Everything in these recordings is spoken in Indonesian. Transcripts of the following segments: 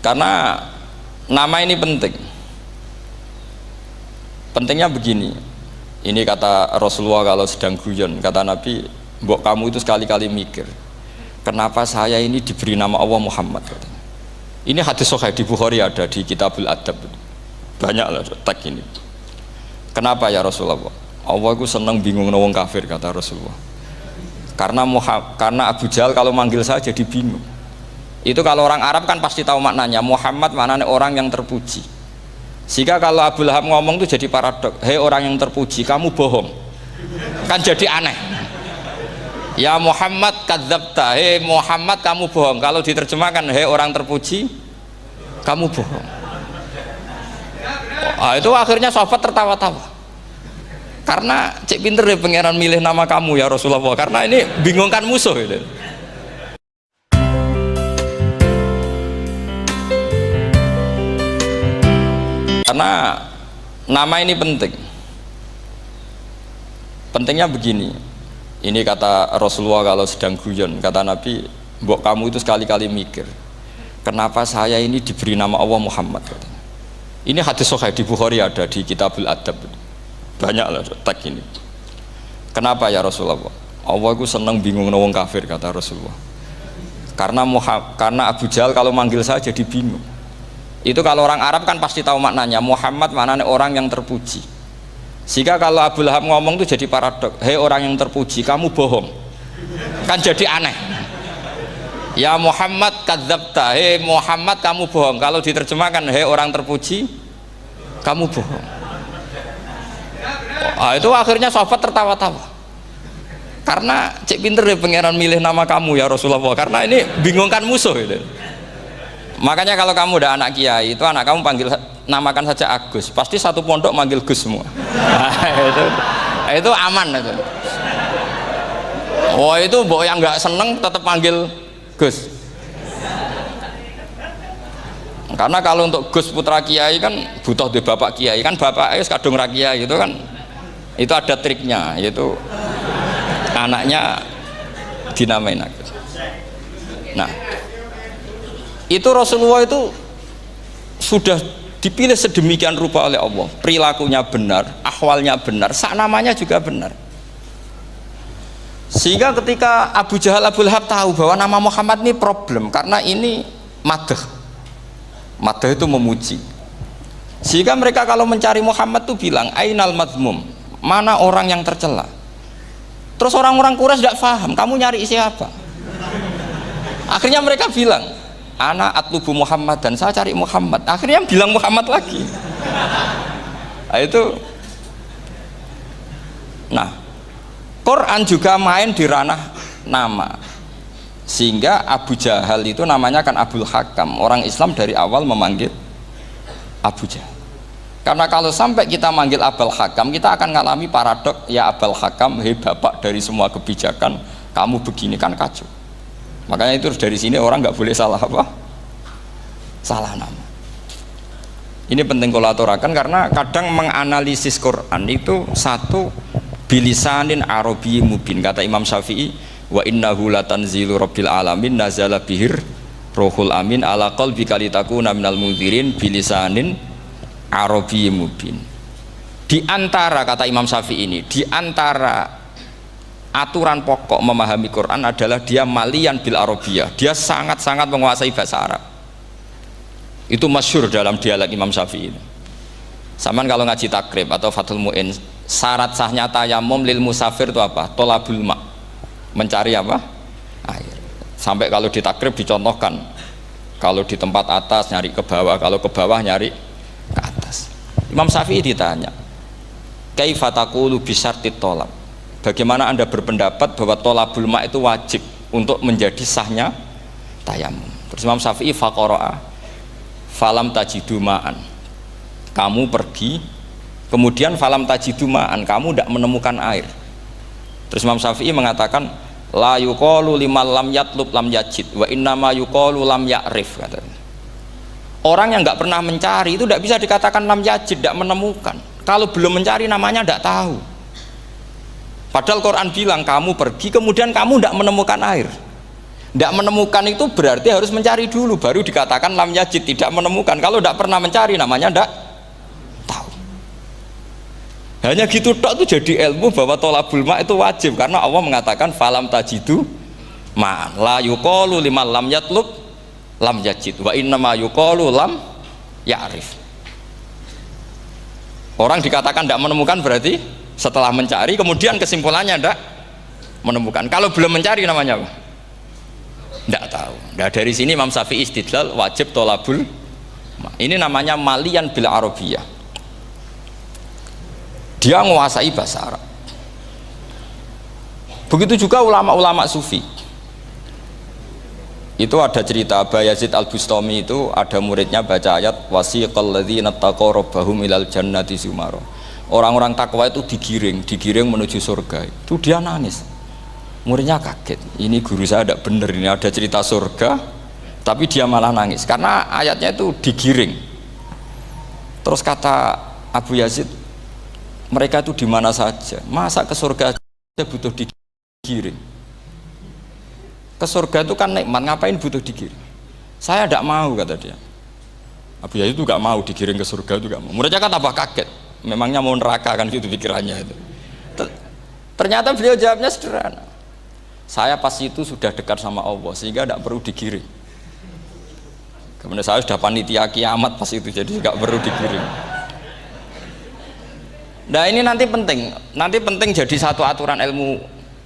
Karena nama ini penting. Pentingnya begini. Ini kata Rasulullah kalau sedang guyon, kata Nabi, mbok kamu itu sekali-kali mikir, kenapa saya ini diberi nama Allah Muhammad, katanya. Ini hadis sahih di Bukhari, ada di Kitabul Adab. Banyak lah tag ini. Kenapa ya Rasulullah? Allah itu senang bingung wong kafir, kata Rasulullah. Karena Abu Jahal kalau manggil saya jadi bingung. Itu kalau orang Arab kan pasti tahu maknanya. Muhammad maknanya orang yang terpuji. Sehingga kalau Abu Lahab ngomong itu jadi paradok. Hei orang yang terpuji, kamu bohong. Kan jadi aneh. Ya Muhammad kadzabta. Hei Muhammad kamu bohong. Kalau diterjemahkan hei orang terpuji, kamu bohong. Itu akhirnya sahabat tertawa-tawa. Karena cek pinter deh pangeran milih nama kamu ya Rasulullah. Karena ini bingungkan musuh gitu. Karena nama ini penting. Pentingnya begini. Ini kata Rasulullah kalau sedang guyon, kata Nabi, mbok kamu itu sekali-kali mikir, kenapa saya ini diberi nama Allah Muhammad, katanya. Ini hadis sahih di Bukhari, ada di Kitabul Adab. Banyak lah tag ini. Kenapa ya Rasulullah? Allah itu senang bingung wong kafir, kata Rasulullah. Karena Abu Jahal kalau manggil saya jadi bingung. Itu kalau orang Arab kan pasti tahu maknanya. Muhammad maknanya orang yang terpuji. Sehingga kalau Abu Lahab ngomong itu jadi paradok. Hei orang yang terpuji, kamu bohong. Kan jadi aneh. Ya Muhammad kadzabta. Hei Muhammad kamu bohong. Kalau diterjemahkan hei orang terpuji, kamu bohong. Itu akhirnya sahabat tertawa-tawa. Karena cek pinter deh pangeran milih nama kamu ya Rasulullah. Karena ini bingungkan musuh gitu. Makanya kalau kamu udah anak kiai, itu anak kamu namakan saja Agus, pasti satu pondok manggil Gus semua. Itu aman itu. Oh itu mbok yang nggak seneng tetap panggil Gus. Karena kalau untuk Gus putra kiai kan butuh di bapak kiai, kan bapak kadung ra kiai itu kan, itu ada triknya, yaitu anaknya dinamain Agus. Nah, itu Rasulullah itu sudah dipilih sedemikian rupa oleh Allah, perilakunya benar, ahwalnya benar, sak namanya juga benar. Sehingga ketika Abu Jahal, Abu Lahab tahu bahwa nama Muhammad ini problem, karena ini madah itu memuji. Sehingga mereka kalau mencari Muhammad tuh bilang ainal madmum, mana orang yang tercela. Terus orang-orang Quraisy tidak paham, kamu nyari siapa? Akhirnya mereka bilang, ana atlubu Muhammad, dan saya cari Muhammad. Akhirnya bilang Muhammad lagi. Nah, itu. Nah, Quran juga main di ranah nama. Sehingga Abu Jahal itu namanya kan Abul Hakam. Orang Islam dari awal memanggil Abu Jahal. Karena kalau sampai kita manggil Abul Hakam, kita akan mengalami paradok, ya Abul Hakam, hei bapak dari semua kebijakan, kamu begini kan kacau. Makanya itu dari sini orang nggak boleh salah apa? Salah nama. Ini penting kalau aturakan, karena kadang menganalisis Quran itu satu bilisanin Arabi mubin. Kata Imam Syafi'i, wa innahu latanzilu rabbil alamin nazala bihir rohul amin ala qalbika litakuna minal mudhirin bilisanin Arabi mubin. Di antara, kata Imam Syafi'i ini, di antara aturan pokok memahami Quran adalah dia malian bil arabiyah, dia sangat-sangat menguasai bahasa Arab. Itu masyhur dalam dialek Imam Syafi'i. Saman kalau ngaji takrib atau Fathul Mu'in, syarat sahnya tayamum lil musafir itu apa? Tolabul ma', mencari apa? Air. Sampai kalau di takrib dicontohkan, kalau di tempat atas nyari ke bawah, kalau ke bawah nyari ke atas. Imam Syafi'i ditanya, kaifa taqulu bi syartit tolab, bagaimana anda berpendapat bahwa tolabul ma' itu wajib untuk menjadi sahnya tayamum? Terus Imam Syafi'i faqara'a falam tajidu ma'an, kamu pergi kemudian falam tajidu ma'an, kamu tidak menemukan air. Terus Imam Syafi'i mengatakan la yuqalu liman lam yatlub lam yajid wa innama yuqalu lam ya'rif, katanya. Orang yang nggak pernah mencari itu tidak bisa dikatakan lam yajid, tidak menemukan. Kalau belum mencari namanya tidak tahu. Padahal Quran bilang kamu pergi kemudian kamu tidak menemukan air. Tidak menemukan itu berarti harus mencari dulu, baru dikatakan lam yajid, tidak menemukan. Kalau tidak pernah mencari namanya tidak tahu. Hanya gitu tok itu jadi ilmu bahwa tolabul ma itu wajib, karena Allah mengatakan falam tajidu ma la yuqalu liman lam yatlub lam yajid wa innama yuqalu lam ya'rif. Orang dikatakan tidak menemukan berarti setelah mencari kemudian kesimpulannya tidak menemukan. Kalau belum mencari namanya apa? Tidak tahu. Nah, dari sini Imam Syafi'i istidlal wajib tolabul. Ini namanya malian bil arabiyah. Dia menguasai bahasa Arab. Begitu juga ulama-ulama sufi. Itu ada cerita Aba Yazid Al-Bustami, itu ada muridnya baca ayat wasiqal ladzina taqaw rabbahum ilal jannati zumara. Orang-orang takwa itu digiring menuju surga. Itu dia nangis. Muridnya kaget, ini guru saya tidak benar, ini ada cerita surga tapi dia malah nangis karena ayatnya itu digiring. Terus kata Abu Yazid, mereka itu di mana saja, masa ke surga aja butuh digiring? Ke surga itu kan nikmat, ngapain butuh digiring? Saya tidak mau, kata dia. Abu Yazid itu gak mau digiring ke surga, itu gak mau. Muridnya kan tambah kaget, memangnya mau neraka kan, gitu pikirannya itu. Ternyata beliau jawabnya sederhana, saya pas itu sudah dekat sama Allah sehingga tidak perlu digiring. Kemudian saya sudah panitia kiamat pas itu, jadi tidak perlu digiring. Nah ini nanti penting jadi satu aturan ilmu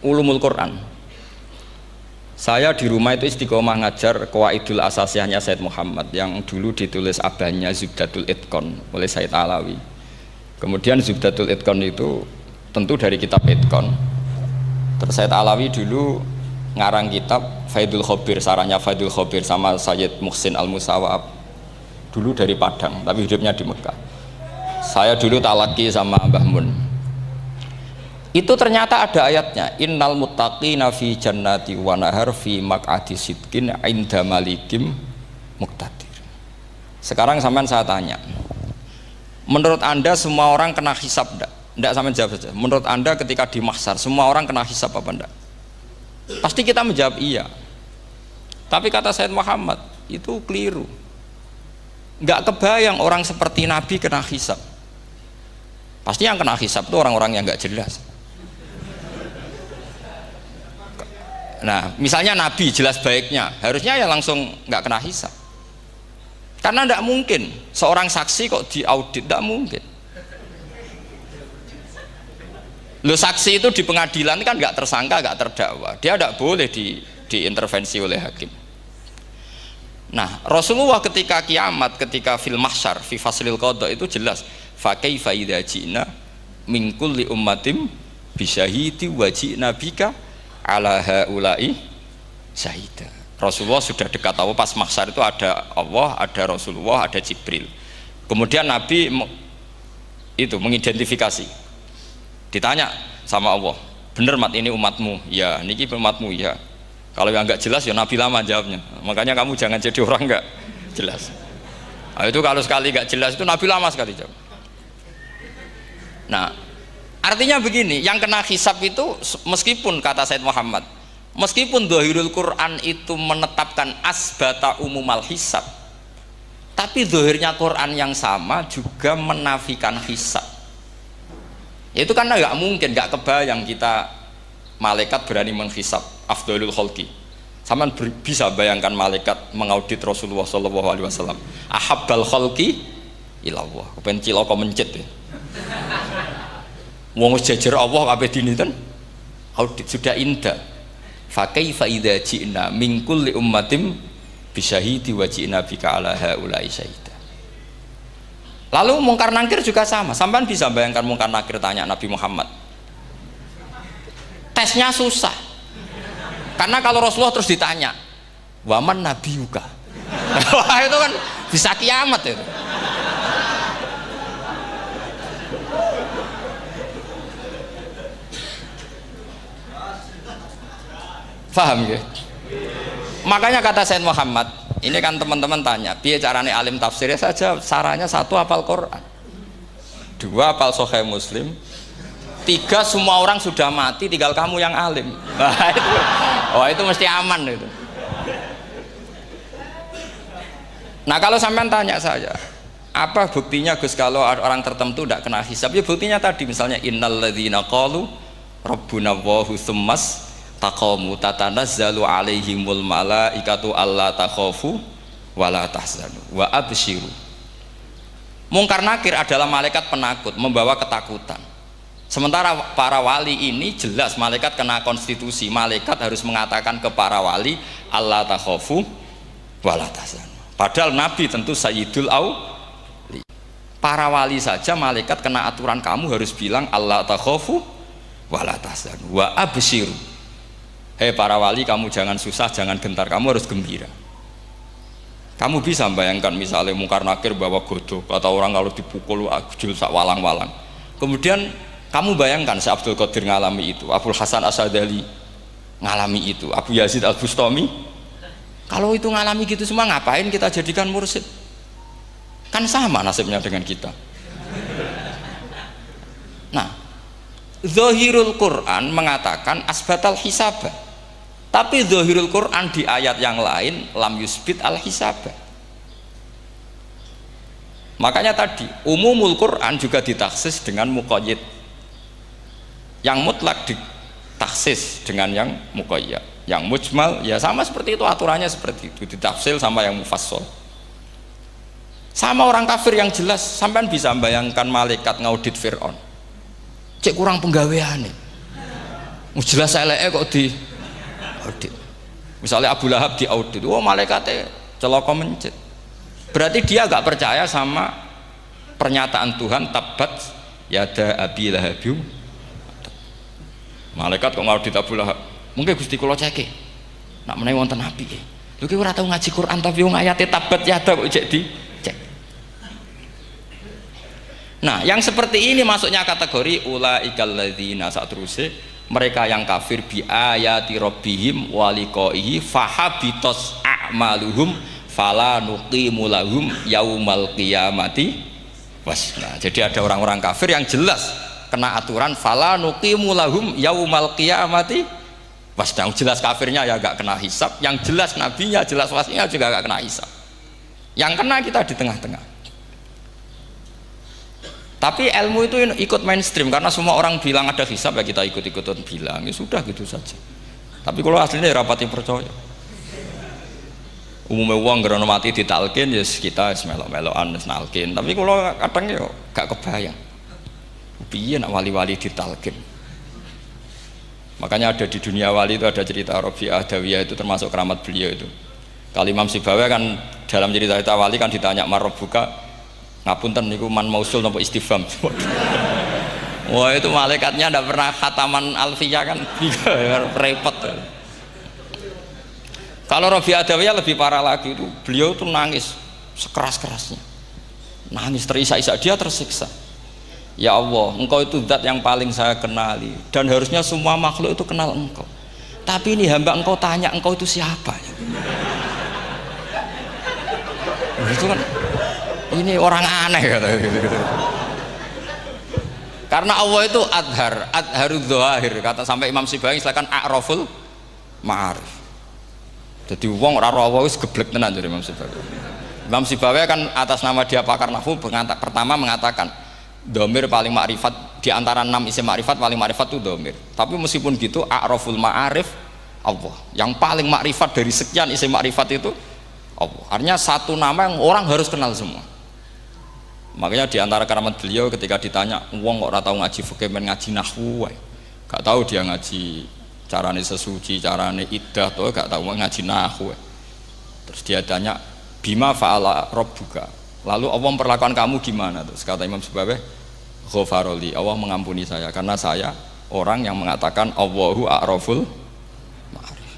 ulumul Quran. Saya di rumah itu istiqomah ngajar Qawaidul Asasiyahnya Said Muhammad yang dulu ditulis abahnya Zubdatul Itqan oleh Said Alawi. Kemudian Zubdatul Itqan itu tentu dari kitab Itqan. Terus Said Alawi dulu ngarang kitab Faidul Khobir, sarahnya Faidul Khobir sama Sayyid Muhsin Al-Musawab, dulu dari Padang tapi hidupnya di Mekah. Saya dulu talaki sama Mbah Mun. Itu ternyata ada ayatnya, innal muttaqina fi jannati wa nahar fi maq'adi sidqin 'inda malikim muqtadir. Sekarang sampean saya tanya, menurut Anda semua orang kena hisab enggak? Tidak, sama jawab saja. Menurut Anda ketika di mahsyar semua orang kena hisab apa enggak? Pasti kita menjawab iya. Tapi kata Said Muhammad itu keliru. Enggak kebayang orang seperti Nabi kena hisab. Pasti yang kena hisab itu orang-orang yang enggak jelas. Nah, misalnya Nabi jelas baiknya, harusnya ya langsung enggak kena hisab. Karena enggak mungkin seorang saksi kok diaudit, enggak mungkin. Lo saksi itu di pengadilan kan nggak tersangka, nggak terdakwa, dia tidak boleh diintervensi oleh hakim. Nah Rasulullah ketika kiamat, ketika fil mahsyar, fi faslil qada itu jelas, fa kaifa idza ji'na min kulli ummatin bisyahidi wa ji'na bika ala haula'i syahida. Rasulullah sudah dekat Allah, pas mahsyar itu ada Allah, ada Rasulullah, ada Jibril. Kemudian Nabi itu mengidentifikasi. Ditanya sama Allah, bener mat ini umatmu? Ya, niki umatmu ya. Kalau yang nggak jelas ya Nabi lama jawabnya. Makanya kamu jangan jadi orang nggak jelas. Nah, itu kalau sekali nggak jelas itu Nabi lama sekali jawab. Nah, artinya begini, yang kena hisab itu meskipun kata Said Muhammad, meskipun Dhahirul Quran itu menetapkan asbata umumal hisab, tapi zahirnya Quran yang sama juga menafikan hisab. Itu karena nggak mungkin, nggak kebayang kita malaikat berani menghisab afdhalul khalqi. Sama bisa bayangkan malaikat mengaudit Rasulullah SAW. Ahabbal khalqi ilallah. Kepen cilaka mencet ya. Wong jejer Allah kabeh dinten audit sudah indah. Fa kaifa idza ji'na min kulli ummatin bisyahidi wa ji'na bika ala haula'i syahida. Lalu mungkar nakir juga sama. Sampean bisa bayangkan mungkar nakir tanya Nabi Muhammad. Tesnya susah. Karena kalau Rasulullah terus ditanya, "Waman nabiyuka?" Wah, itu kan bisa kiamat itu. Paham ya? Makanya kata Said Muhammad, ini kan teman-teman tanya, biar carane alim tafsirnya saja, sarannya satu hafal Quran, dua hafal Sahih Muslim, tiga semua orang sudah mati, tinggal kamu yang alim. Nah, itu, oh itu mesti aman itu. Nah kalau sampean tanya saya, apa buktinya Gus kalau orang tertentu tidak kena hisab? Ya buktinya tadi misalnya innalladzina qalu rabbuna Allahu tsummas taqamu tatanazzalu alaihimul malaikatu alla takhafu wala tahzanu wa absyiru. Mungkar nakir adalah malaikat penakut membawa ketakutan. Sementara para wali ini jelas malaikat kena konstitusi, malaikat harus mengatakan ke para wali alla takhafu wala tahzanu. Padahal Nabi tentu sayyidul auli. Para wali saja malaikat kena aturan kamu harus bilang alla takhafu wala tahzanu wa absyiru. Hei para wali, kamu jangan susah, jangan gentar, kamu harus gembira. Kamu bisa bayangkan misalnya mungkar nakir bawa godok, kata orang kalau dipukul jul sak walang-walang. Kemudian kamu bayangkan si Abdul Qadir ngalami itu, Abdul Hasan Asadali ngalami itu, Abu Yazid Al Bustami. Kalau itu ngalami gitu semua, ngapain kita jadikan mursyid? Kan sama nasibnya dengan kita. Nah, Zahirul Quran mengatakan asbatal hisabah, tapi Zahirul Quran di ayat yang lain lam yusbit al hisabah. Makanya tadi umumul Quran juga ditaksis dengan muqayyid, yang mutlak ditaksis dengan yang muqayyad, yang mujmal ya sama seperti itu, aturannya seperti itu, ditafsil sama yang mufassal. Sama orang kafir yang jelas, sampean bisa bayangkan malaikat ngaudit Fir'aun, cek kurang penggawean nih, jelas eleke kok di audit. Misalnya Abu Lahab di audit, oh malaikatnya celaka mencet, berarti dia gak percaya sama pernyataan Tuhan tabat yada abi lahabiu. Malaikat kok ngaudit Abu Lahab, mungkin Gusti kula ceke nak menawi wonten api lho ki ora tau ngaji Quran tapi wong ayate tabat yada kok cek di cek. Nah yang seperti ini masuknya kategori ulaikal ladzina, saat terusnya mereka yang kafir bi ayati rabbihim wa liqaihi fahabitos a'maluhum fala nuqimu lahum yaumal qiyamati wasna. Jadi ada orang-orang kafir yang jelas kena aturan fala nuqimu lahum yaumal qiyamati wasna. Jelas kafirnya ya gak kena hisab, yang jelas nabinya, jelas wasinya juga gak kena hisab. Yang kena kita di tengah-tengah. Tapi ilmu itu ikut mainstream karena semua orang bilang ada hisab ya kita ikut-ikutan bilang, ya sudah gitu saja. Tapi kalau aslinya ya rapati percaya. Umumnya uang gerono mati ditalkin ya kita melok-melokan nalkin. Tapi kalau kadang ya gak kebayang. Piye nak wali-wali ditalkin. Makanya ada di dunia wali itu ada cerita Rabi'ah Dawiyah, itu termasuk keramat beliau itu. Kali Imam Sibawi kan dalam cerita wali kan ditanya marbuka, ngapunten niku man mausul nopo istifham. Wah itu malaikatnya ndak pernah khataman alfiyah kan, repot. Kalau Rabi'ah Adawiyah lebih parah lagi, itu beliau tuh nangis sekeras-kerasnya, nangis terisak-isak, dia tersiksa. Ya Allah, engkau itu zat yang paling saya kenali dan harusnya semua makhluk itu kenal engkau, tapi ini hamba engkau tanya engkau itu siapa ya? Itu kan ini orang aneh kata gitu. Karena Allah itu adharud dzahir, kata sampai Imam Sibawi silakan a'raful ma'arif. Jadi wong ora roh Allah wis geblek tenan dari Imam Sibawi. Imam Sibawi kan atas nama dia pakar nahwu pertama mengatakan domir paling makrifat di antara 6 isim makrifat, paling makrifat itu domir. Tapi meskipun gitu a'raful ma'arif Allah, yang paling makrifat dari sekian isim makrifat itu Allah. Artinya satu nama yang orang harus kenal semua. Makanya di antara keramat beliau ketika ditanya wong kok ora tau ngaji fikih men ngaji nahwu wae. Gak tahu dia ngaji carane sesuci, carane iddah tuh gak tahu ngaji nahwu. Terus dia tanya bima fa'ala rabbuka. Lalu Allah memperlakukan kamu gimana? Terus kata Imam Sibawi, ghafaroli, Allah mengampuni saya karena saya orang yang mengatakan Allahu a'raful ma'arif.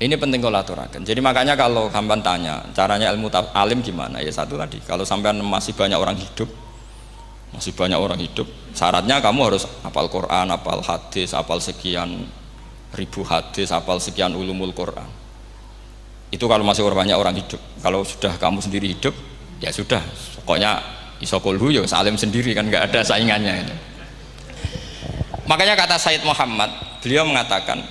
Ini penting kalau aturakan. Jadi makanya kalau sampean tanya caranya ilmu alim gimana, ya satu tadi, kalau sampean masih banyak orang hidup, syaratnya kamu harus hafal Quran, hafal hadis, hafal sekian ribu hadis, hafal sekian ulumul Quran. Itu kalau masih banyak orang hidup. Kalau sudah kamu sendiri hidup, ya sudah, pokoknya isokulhu ya salim sendiri kan, nggak ada saingannya itu. Makanya kata Sayyid Muhammad, beliau mengatakan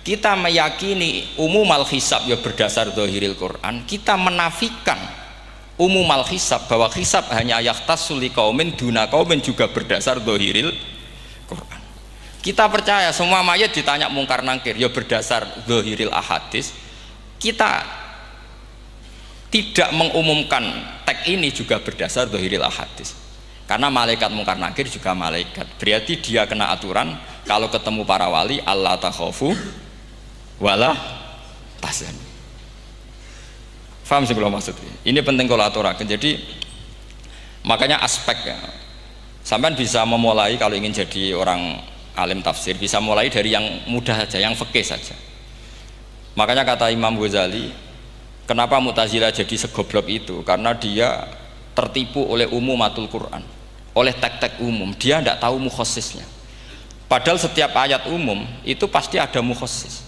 kita meyakini umumal hisab ya berdasar zahiril Quran, kita menafikan umumal hisab bahwa hisab hanya yahtassul liqaumin duna qaumin juga berdasar zahiril Quran. Kita percaya semua mayat ditanya mungkar nangkir ya berdasar zahiril ahadis. Kita tidak mengumumkan teks ini juga berdasar zahiril ahadis. Karena malaikat mungkar nangkir juga malaikat. Berarti dia kena aturan kalau ketemu para wali Allah takhafu wala tahzan. Faham sih kalau maksudnya? Ini penting kalau aturakan. Jadi makanya aspeknya sampean bisa memulai kalau ingin jadi orang alim tafsir bisa mulai dari yang mudah saja, yang fikih saja. Makanya kata Imam Ghazali, kenapa Mu'tazilah jadi segoblok itu? Karena dia tertipu oleh umumatul Quran, oleh teks-teks umum. Dia tidak tahu mukhassisnya. Padahal setiap ayat umum itu pasti ada mukhassis.